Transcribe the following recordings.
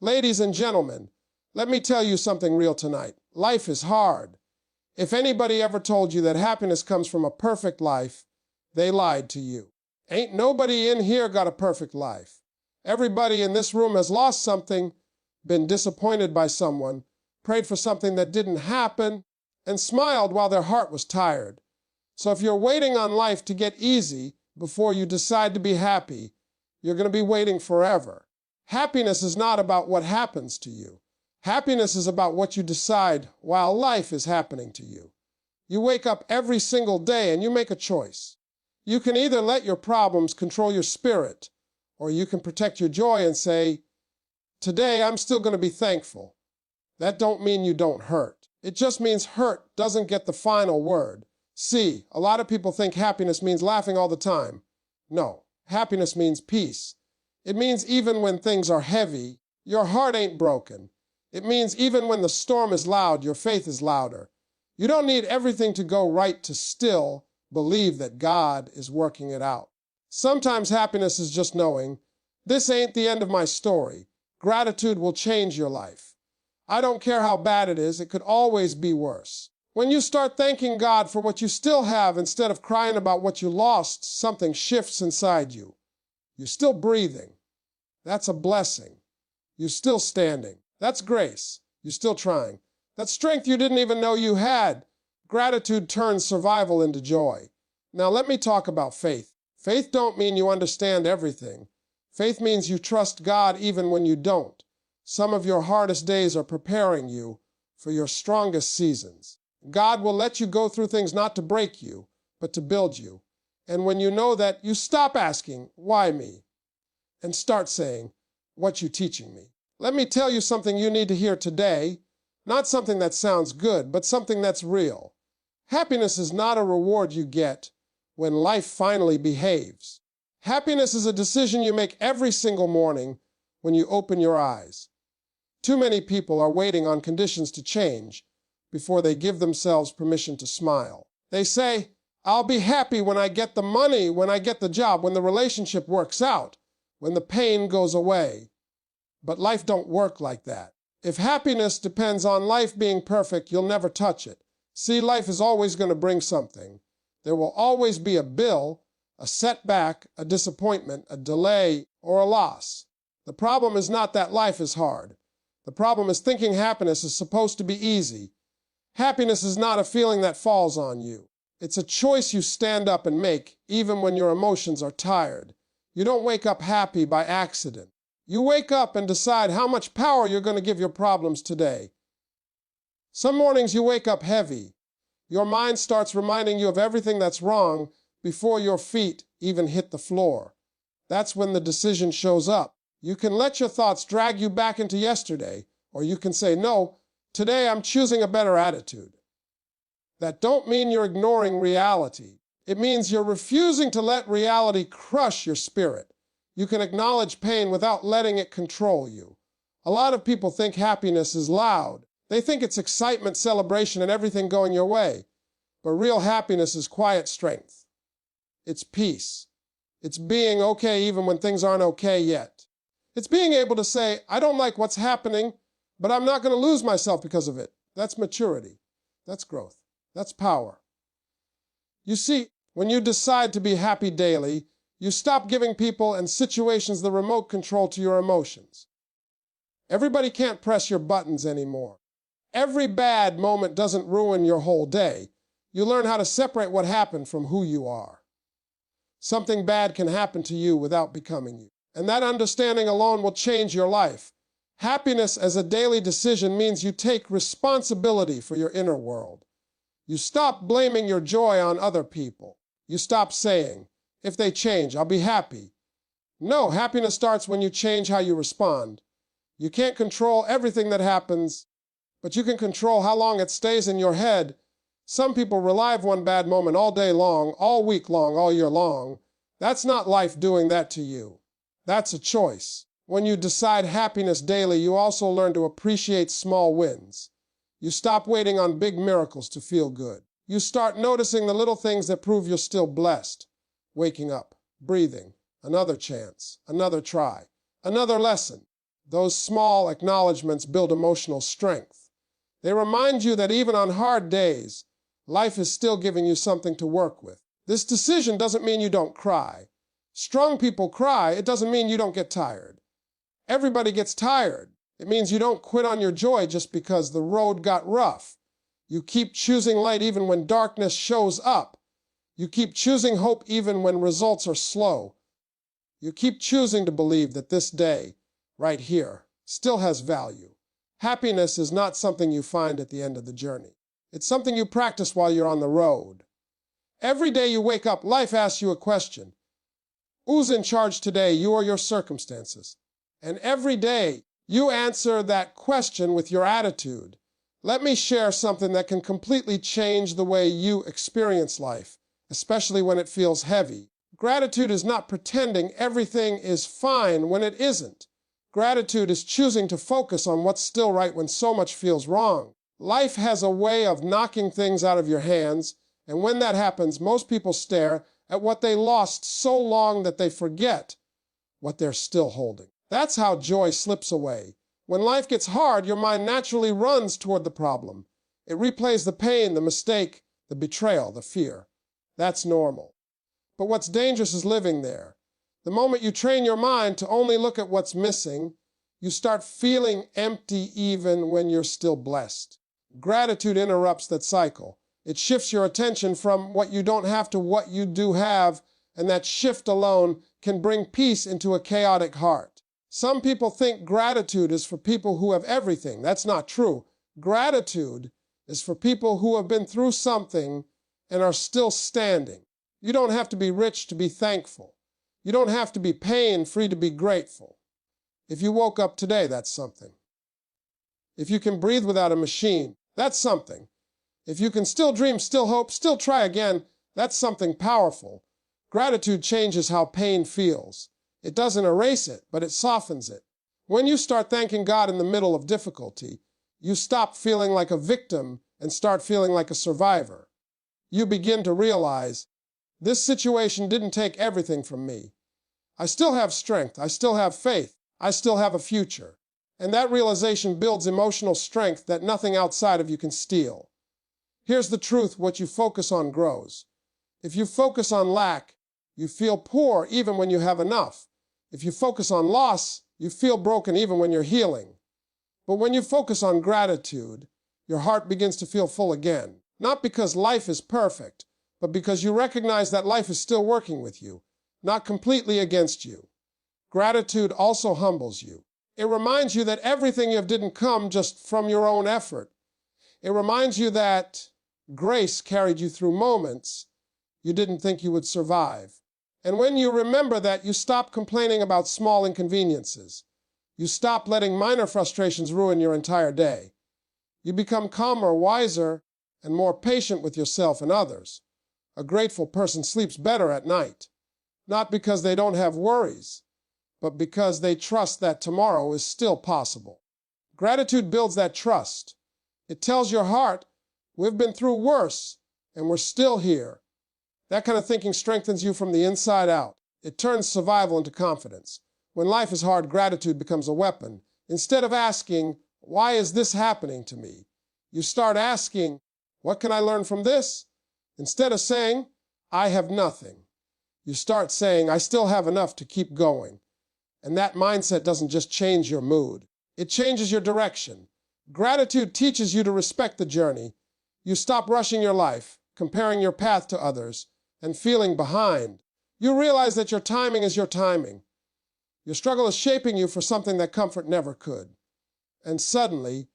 Ladies and gentlemen, let me tell you something real tonight. Life is hard. If anybody ever told you that happiness comes from a perfect life, they lied to you. Ain't nobody in here got a perfect life. Everybody in this room has lost something, been disappointed by someone, prayed for something that didn't happen, and smiled while their heart was tired. So if you're waiting on life to get easy before you decide to be happy, you're going to be waiting forever. Happiness is not about what happens to you. Happiness is about what you decide while life is happening to you. You wake up every single day and you make a choice. You can either let your problems control your spirit, or you can protect your joy and say, today I'm still going to be thankful. That don't mean you don't hurt. It just means hurt doesn't get the final word. See, a lot of people think happiness means laughing all the time. No, happiness means peace. It means even when things are heavy, your heart ain't broken. It means even when the storm is loud, your faith is louder. You don't need everything to go right to still believe that God is working it out. Sometimes happiness is just knowing, this ain't the end of my story. Gratitude will change your life. I don't care how bad it is, it could always be worse. When you start thanking God for what you still have instead of crying about what you lost, something shifts inside you. You're still breathing. That's a blessing. You're still standing. That's grace. You're still trying. That's strength you didn't even know you had. Gratitude turns survival into joy. Now let me talk about faith. Faith don't mean you understand everything. Faith means you trust God even when you don't. Some of your hardest days are preparing you for your strongest seasons. God will let you go through things not to break you, but to build you. And when you know that, you stop asking, why me? And start saying, what you teaching me? Let me tell you something you need to hear today. Not something that sounds good, but something that's real. Happiness is not a reward you get when life finally behaves. Happiness is a decision you make every single morning when you open your eyes. Too many people are waiting on conditions to change before they give themselves permission to smile. They say, I'll be happy when I get the money, when I get the job, when the relationship works out, when the pain goes away. But life don't work like that. If happiness depends on life being perfect, you'll never touch it. See, life is always going to bring something. There will always be a bill, a setback, a disappointment, a delay, or a loss. The problem is not that life is hard. The problem is thinking happiness is supposed to be easy. Happiness is not a feeling that falls on you. It's a choice you stand up and make, even when your emotions are tired. You don't wake up happy by accident. You wake up and decide how much power you're going to give your problems today. Some mornings you wake up heavy. Your mind starts reminding you of everything that's wrong before your feet even hit the floor. That's when the decision shows up. You can let your thoughts drag you back into yesterday, or you can say, no, today I'm choosing a better attitude. That don't mean you're ignoring reality. It means you're refusing to let reality crush your spirit. You can acknowledge pain without letting it control you. A lot of people think happiness is loud. They think it's excitement, celebration, and everything going your way. But real happiness is quiet strength. It's peace. It's being okay even when things aren't okay yet. It's being able to say, I don't like what's happening, but I'm not going to lose myself because of it. That's maturity. That's growth. That's power. You see, when you decide to be happy daily, you stop giving people and situations the remote control to your emotions. Everybody can't press your buttons anymore. Every bad moment doesn't ruin your whole day. You learn how to separate what happened from who you are. Something bad can happen to you without becoming you. And that understanding alone will change your life. Happiness as a daily decision means you take responsibility for your inner world. You stop blaming your joy on other people. You stop saying, if they change, I'll be happy. No, happiness starts when you change how you respond. You can't control everything that happens, but you can control how long it stays in your head. Some people relive one bad moment all day long, all week long, all year long. That's not life doing that to you. That's a choice. When you decide happiness daily, you also learn to appreciate small wins. You stop waiting on big miracles to feel good. You start noticing the little things that prove you're still blessed. Waking up, breathing, another chance, another try, another lesson. Those small acknowledgments build emotional strength. They remind you that even on hard days, life is still giving you something to work with. This decision doesn't mean you don't cry. Strong people cry. It doesn't mean you don't get tired. Everybody gets tired. It means you don't quit on your joy just because the road got rough. You keep choosing light even when darkness shows up. You keep choosing hope even when results are slow. You keep choosing to believe that this day, right here, still has value. Happiness is not something you find at the end of the journey. It's something you practice while you're on the road. Every day you wake up, life asks you a question. Who's in charge today, you or your circumstances? And every day you answer that question with your attitude. Let me share something that can completely change the way you experience life, especially when it feels heavy. Gratitude is not pretending everything is fine when it isn't. Gratitude is choosing to focus on what's still right when so much feels wrong. Life has a way of knocking things out of your hands, and when that happens, most people stare at what they lost so long that they forget what they're still holding. That's how joy slips away. When life gets hard, your mind naturally runs toward the problem. It replays the pain, the mistake, the betrayal, the fear. That's normal. But what's dangerous is living there. The moment you train your mind to only look at what's missing, you start feeling empty even when you're still blessed. Gratitude interrupts that cycle. It shifts your attention from what you don't have to what you do have, and that shift alone can bring peace into a chaotic heart. Some people think gratitude is for people who have everything. That's not true. Gratitude is for people who have been through something and are still standing. You don't have to be rich to be thankful. You don't have to be pain-free to be grateful. If you woke up today, that's something. If you can breathe without a machine, that's something. If you can still dream, still hope, still try again, that's something powerful. Gratitude changes how pain feels. It doesn't erase it, but it softens it. When you start thanking God in the middle of difficulty, you stop feeling like a victim and start feeling like a survivor. You begin to realize, this situation didn't take everything from me. I still have strength. I still have faith. I still have a future. And that realization builds emotional strength that nothing outside of you can steal. Here's the truth: what you focus on grows. If you focus on lack, you feel poor even when you have enough. If you focus on loss, you feel broken even when you're healing. But when you focus on gratitude, your heart begins to feel full again. Not because life is perfect, but because you recognize that life is still working with you, not completely against you. Gratitude also humbles you. It reminds you that everything you have didn't come just from your own effort. It reminds you that grace carried you through moments you didn't think you would survive. And when you remember that, you stop complaining about small inconveniences. You stop letting minor frustrations ruin your entire day. You become calmer, wiser, and more patient with yourself and others. A grateful person sleeps better at night, not because they don't have worries, but because they trust that tomorrow is still possible. Gratitude builds that trust. It tells your heart, we've been through worse, and we're still here. That kind of thinking strengthens you from the inside out. It turns survival into confidence. When life is hard, gratitude becomes a weapon. Instead of asking, why is this happening to me? You start asking, what can I learn from this? Instead of saying, I have nothing, you start saying, I still have enough to keep going. And that mindset doesn't just change your mood. It changes your direction. Gratitude teaches you to respect the journey. You stop rushing your life, comparing your path to others, and feeling behind. You realize that your timing is your timing. Your struggle is shaping you for something that comfort never could. And suddenly,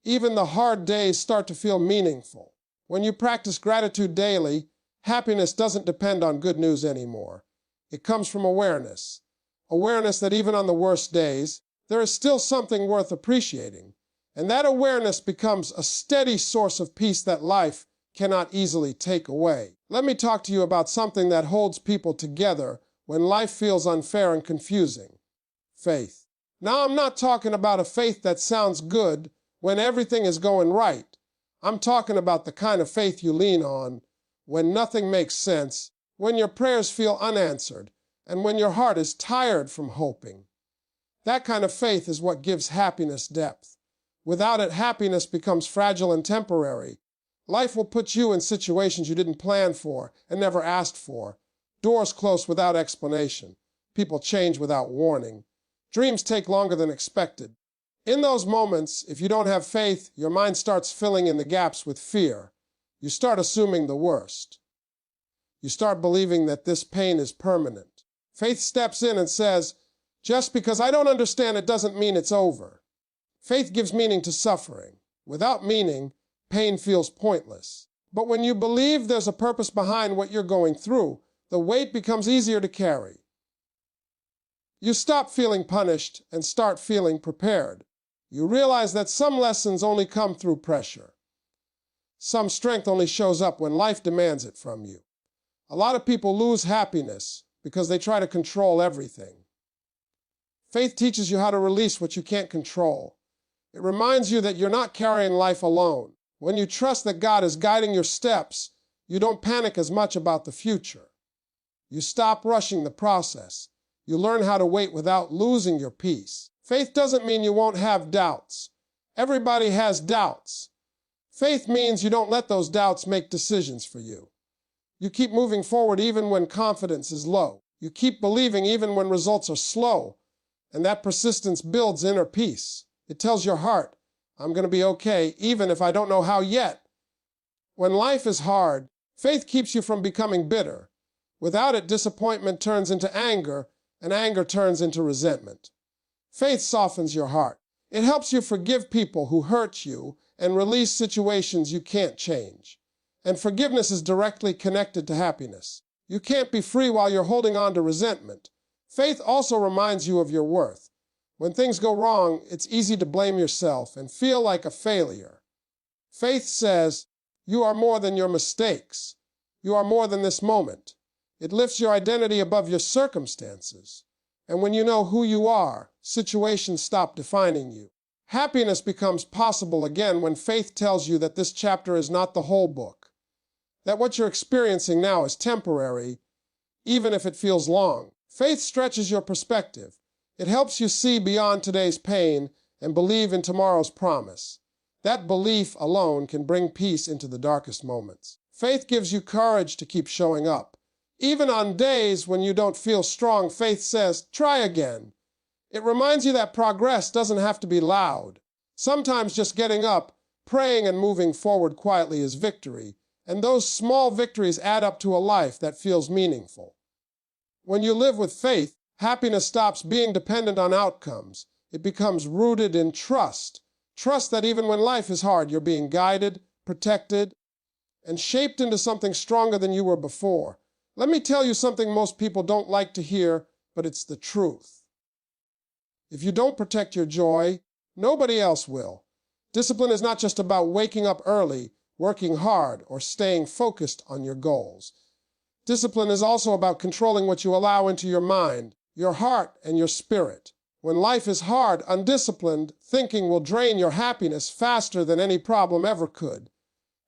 even the hard days start to feel meaningful. When you practice gratitude daily, happiness doesn't depend on good news anymore. It comes from awareness. Awareness that even on the worst days, there is still something worth appreciating. And that awareness becomes a steady source of peace that life cannot easily take away. Let me talk to you about something that holds people together when life feels unfair and confusing. Faith. Now, I'm not talking about a faith that sounds good when everything is going right. I'm talking about the kind of faith you lean on when nothing makes sense, when your prayers feel unanswered, and when your heart is tired from hoping. That kind of faith is what gives happiness depth. Without it, happiness becomes fragile and temporary. Life will put you in situations you didn't plan for and never asked for. Doors close without explanation. People change without warning. Dreams take longer than expected. In those moments, if you don't have faith, your mind starts filling in the gaps with fear. You start assuming the worst. You start believing that this pain is permanent. Faith steps in and says, just because I don't understand it doesn't mean it's over. Faith gives meaning to suffering. Without meaning, pain feels pointless. But when you believe there's a purpose behind what you're going through, the weight becomes easier to carry. You stop feeling punished and start feeling prepared. You realize that some lessons only come through pressure. Some strength only shows up when life demands it from you. A lot of people lose happiness because they try to control everything. Faith teaches you how to release what you can't control. It reminds you that you're not carrying life alone. When you trust that God is guiding your steps, you don't panic as much about the future. You stop rushing the process. You learn how to wait without losing your peace. Faith doesn't mean you won't have doubts. Everybody has doubts. Faith means you don't let those doubts make decisions for you. You keep moving forward even when confidence is low. You keep believing even when results are slow. And that persistence builds inner peace. It tells your heart, I'm going to be okay, even if I don't know how yet. When life is hard, faith keeps you from becoming bitter. Without it, disappointment turns into anger, and anger turns into resentment. Faith softens your heart. It helps you forgive people who hurt you and release situations you can't change. And forgiveness is directly connected to happiness. You can't be free while you're holding on to resentment. Faith also reminds you of your worth. When things go wrong, it's easy to blame yourself and feel like a failure. Faith says, you are more than your mistakes. You are more than this moment. It lifts your identity above your circumstances. And when you know who you are, situations stop defining you. Happiness becomes possible again when faith tells you that this chapter is not the whole book, that what you're experiencing now is temporary, even if it feels long. Faith stretches your perspective. It helps you see beyond today's pain and believe in tomorrow's promise. That belief alone can bring peace into the darkest moments. Faith gives you courage to keep showing up. Even on days when you don't feel strong, faith says, try again. It reminds you that progress doesn't have to be loud. Sometimes just getting up, praying and moving forward quietly is victory, and those small victories add up to a life that feels meaningful. When you live with faith, happiness stops being dependent on outcomes. It becomes rooted in trust. Trust that even when life is hard, you're being guided, protected, and shaped into something stronger than you were before. Let me tell you something most people don't like to hear, but it's the truth. If you don't protect your joy, nobody else will. Discipline is not just about waking up early, working hard, or staying focused on your goals. Discipline is also about controlling what you allow into your mind, your heart, and your spirit. When life is hard, undisciplined, thinking will drain your happiness faster than any problem ever could.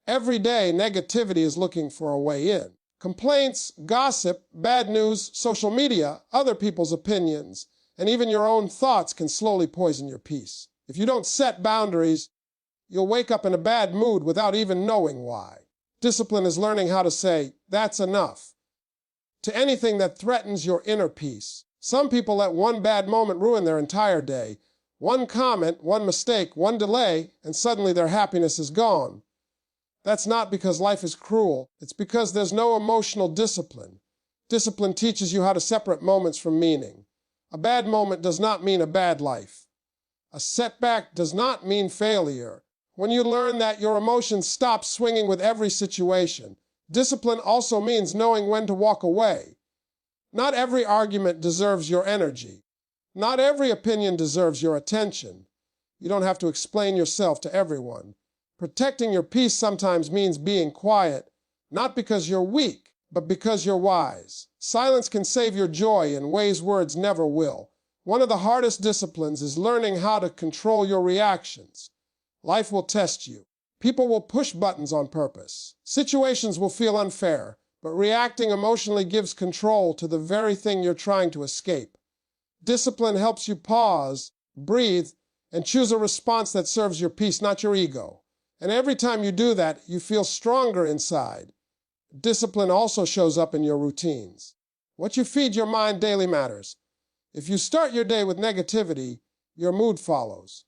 Every day, negativity is looking for a way in. Complaints, gossip, bad news, social media, other people's opinions, and even your own thoughts can slowly poison your peace. If you don't set boundaries, you'll wake up in a bad mood without even knowing why. Discipline is learning how to say, that's enough, to anything that threatens your inner peace. Some people let one bad moment ruin their entire day. One comment, one mistake, one delay, and suddenly their happiness is gone. That's not because life is cruel. It's because there's no emotional discipline. Discipline teaches you how to separate moments from meaning. A bad moment does not mean a bad life. A setback does not mean failure. When you learn that, your emotions stop swinging with every situation. Discipline also means knowing when to walk away. Not every argument deserves your energy. Not every opinion deserves your attention. You don't have to explain yourself to everyone. Protecting your peace sometimes means being quiet, not because you're weak, but because you're wise. Silence can save your joy in ways words never will. One of the hardest disciplines is learning how to control your reactions. Life will test you. People will push buttons on purpose. Situations will feel unfair, but reacting emotionally gives control to the very thing you're trying to escape. Discipline helps you pause, breathe, and choose a response that serves your peace, not your ego. And every time you do that, you feel stronger inside. Discipline also shows up in your routines. What you feed your mind daily matters. If you start your day with negativity, your mood follows.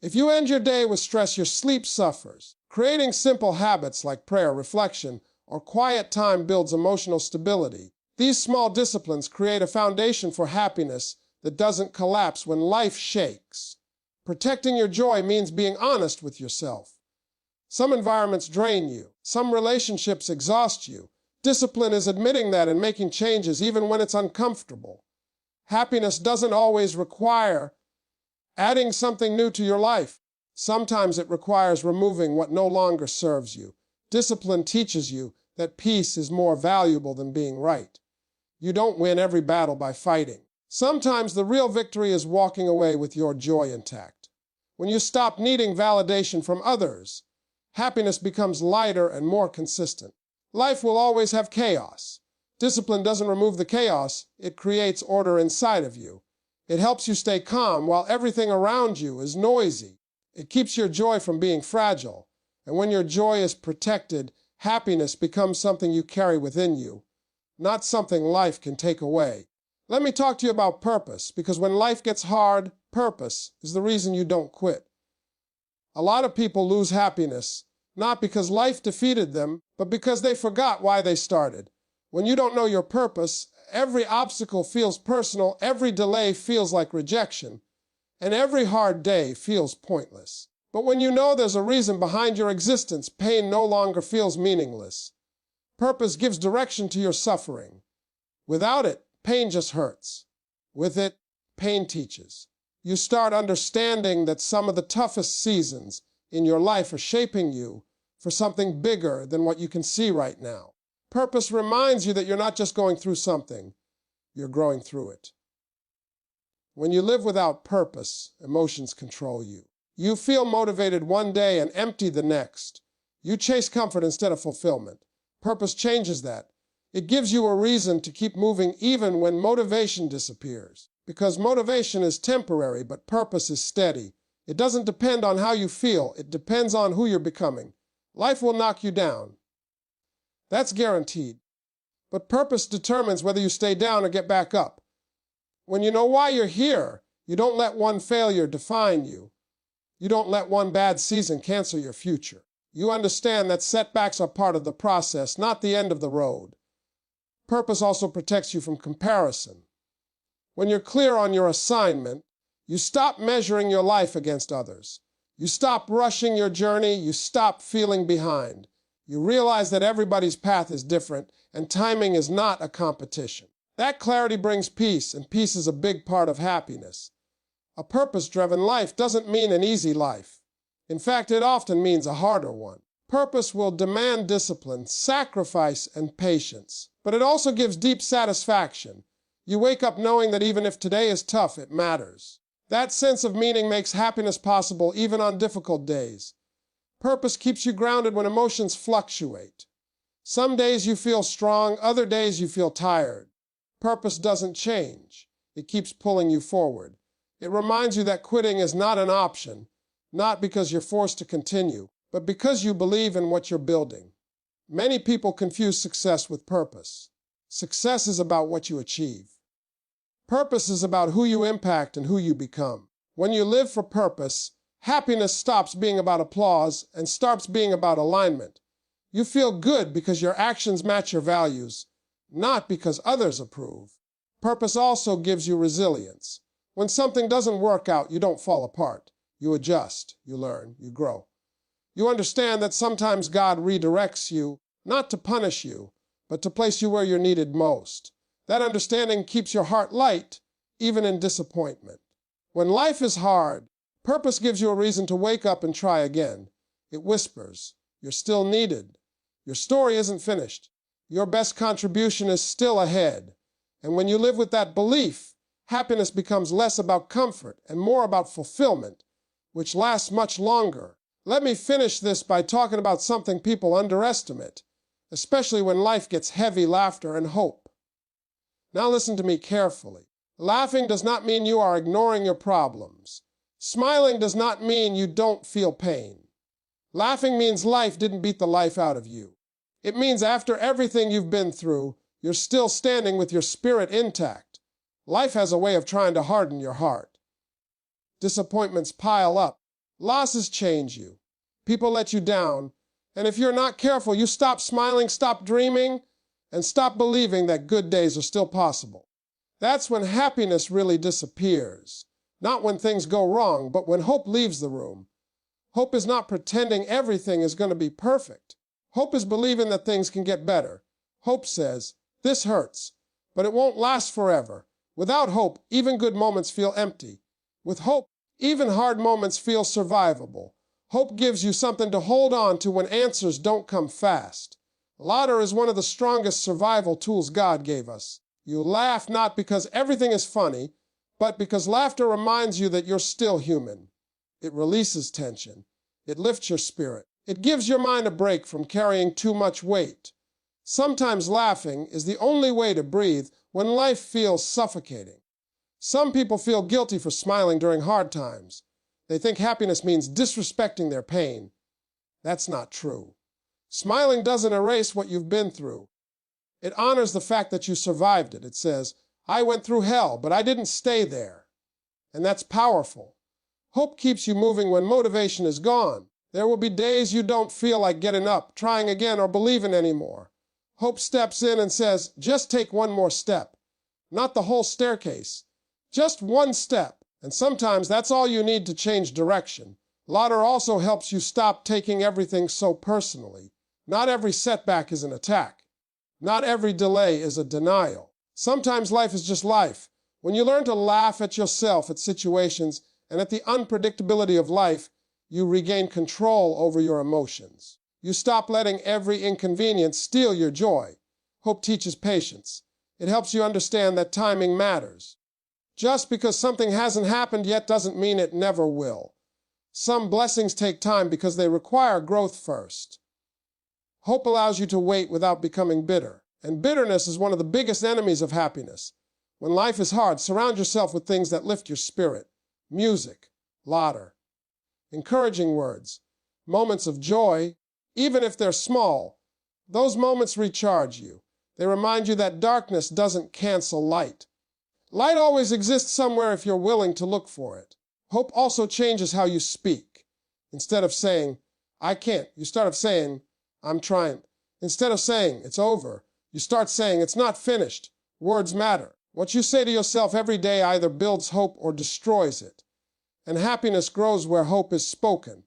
If you end your day with stress, your sleep suffers. Creating simple habits like prayer, reflection, or quiet time builds emotional stability. These small disciplines create a foundation for happiness that doesn't collapse when life shakes. Protecting your joy means being honest with yourself. Some environments drain you. Some relationships exhaust you. Discipline is admitting that and making changes even when it's uncomfortable. Happiness doesn't always require adding something new to your life. Sometimes it requires removing what no longer serves you. Discipline teaches you that peace is more valuable than being right. You don't win every battle by fighting. Sometimes the real victory is walking away with your joy intact. When you stop needing validation from others, happiness becomes lighter and more consistent. Life will always have chaos. Discipline doesn't remove the chaos, it creates order inside of you. It helps you stay calm while everything around you is noisy. It keeps your joy from being fragile. And when your joy is protected, happiness becomes something you carry within you, not something life can take away. Let me talk to you about purpose, because when life gets hard, purpose is the reason you don't quit. A lot of people lose happiness, not because life defeated them, but because they forgot why they started. When you don't know your purpose, every obstacle feels personal, every delay feels like rejection, and every hard day feels pointless. But when you know there's a reason behind your existence, pain no longer feels meaningless. Purpose gives direction to your suffering. Without it, pain just hurts. With it, pain teaches. You start understanding that some of the toughest seasons in your life are shaping you for something bigger than what you can see right now. Purpose reminds you that you're not just going through something, you're growing through it. When you live without purpose, emotions control you. You feel motivated one day and empty the next. You chase comfort instead of fulfillment. Purpose changes that. It gives you a reason to keep moving even when motivation disappears. Because motivation is temporary, but purpose is steady. It doesn't depend on how you feel. It depends on who you're becoming. Life will knock you down. That's guaranteed. But purpose determines whether you stay down or get back up. When you know why you're here, you don't let one failure define you. You don't let one bad season cancel your future. You understand that setbacks are part of the process, not the end of the road. Purpose also protects you from comparison. When you're clear on your assignment, you stop measuring your life against others. You stop rushing your journey. You stop feeling behind. You realize that everybody's path is different, and timing is not a competition. That clarity brings peace, and peace is a big part of happiness. A purpose-driven life doesn't mean an easy life. In fact, it often means a harder one. Purpose will demand discipline, sacrifice, and patience. But it also gives deep satisfaction. You wake up knowing that even if today is tough, it matters. That sense of meaning makes happiness possible even on difficult days. Purpose keeps you grounded when emotions fluctuate. Some days you feel strong, other days you feel tired. Purpose doesn't change. It keeps pulling you forward. It reminds you that quitting is not an option, not because you're forced to continue, but because you believe in what you're building. Many people confuse success with purpose. Success is about what you achieve. Purpose is about who you impact and who you become. When you live for purpose, happiness stops being about applause and starts being about alignment. You feel good because your actions match your values, not because others approve. Purpose also gives you resilience. When something doesn't work out, you don't fall apart. You adjust, you learn, you grow. You understand that sometimes God redirects you, not to punish you, but to place you where you're needed most. That understanding keeps your heart light, even in disappointment. When life is hard, purpose gives you a reason to wake up and try again. It whispers, you're still needed. Your story isn't finished. Your best contribution is still ahead. And when you live with that belief, happiness becomes less about comfort and more about fulfillment, which lasts much longer. Let me finish this by talking about something people underestimate, especially when life gets heavy: laughter and hope. Now listen to me carefully. Laughing does not mean you are ignoring your problems. Smiling does not mean you don't feel pain. Laughing means life didn't beat the life out of you. It means after everything you've been through, you're still standing with your spirit intact. Life has a way of trying to harden your heart. Disappointments pile up. Losses change you. People let you down. And if you're not careful, you stop smiling, stop dreaming, and stop believing that good days are still possible. That's when happiness really disappears. Not when things go wrong, but when hope leaves the room. Hope is not pretending everything is going to be perfect. Hope is believing that things can get better. Hope says, this hurts, but it won't last forever. Without hope, even good moments feel empty. With hope, even hard moments feel survivable. Hope gives you something to hold on to when answers don't come fast. Laughter is one of the strongest survival tools God gave us. You laugh not because everything is funny, but because laughter reminds you that you're still human. It releases tension. It lifts your spirit. It gives your mind a break from carrying too much weight. Sometimes laughing is the only way to breathe when life feels suffocating. Some people feel guilty for smiling during hard times. They think happiness means disrespecting their pain. That's not true. Smiling doesn't erase what you've been through. It honors the fact that you survived it. It says, I went through hell, but I didn't stay there. And that's powerful. Hope keeps you moving when motivation is gone. There will be days you don't feel like getting up, trying again, or believing anymore. Hope steps in and says, just take one more step. Not the whole staircase. Just one step. And sometimes that's all you need to change direction. Laughter also helps you stop taking everything so personally. Not every setback is an attack. Not every delay is a denial. Sometimes life is just life. When you learn to laugh at yourself, at situations, and at the unpredictability of life, you regain control over your emotions. You stop letting every inconvenience steal your joy. Hope teaches patience. It helps you understand that timing matters. Just because something hasn't happened yet doesn't mean it never will. Some blessings take time because they require growth first. Hope allows you to wait without becoming bitter. And bitterness is one of the biggest enemies of happiness. When life is hard, surround yourself with things that lift your spirit. Music, laughter, encouraging words, moments of joy, even if they're small. Those moments recharge you. They remind you that darkness doesn't cancel light. Light always exists somewhere if you're willing to look for it. Hope also changes how you speak. Instead of saying, I can't, you start saying, I'm trying. Instead of saying, it's over, you start saying, it's not finished. Words matter. What you say to yourself every day either builds hope or destroys it. And happiness grows where hope is spoken.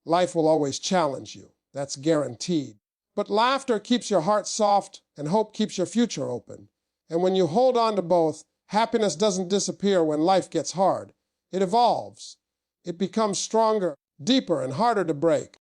Life will always challenge you. That's guaranteed. But laughter keeps your heart soft, and hope keeps your future open. And when you hold on to both, happiness doesn't disappear when life gets hard. It evolves. It becomes stronger, deeper, and harder to break.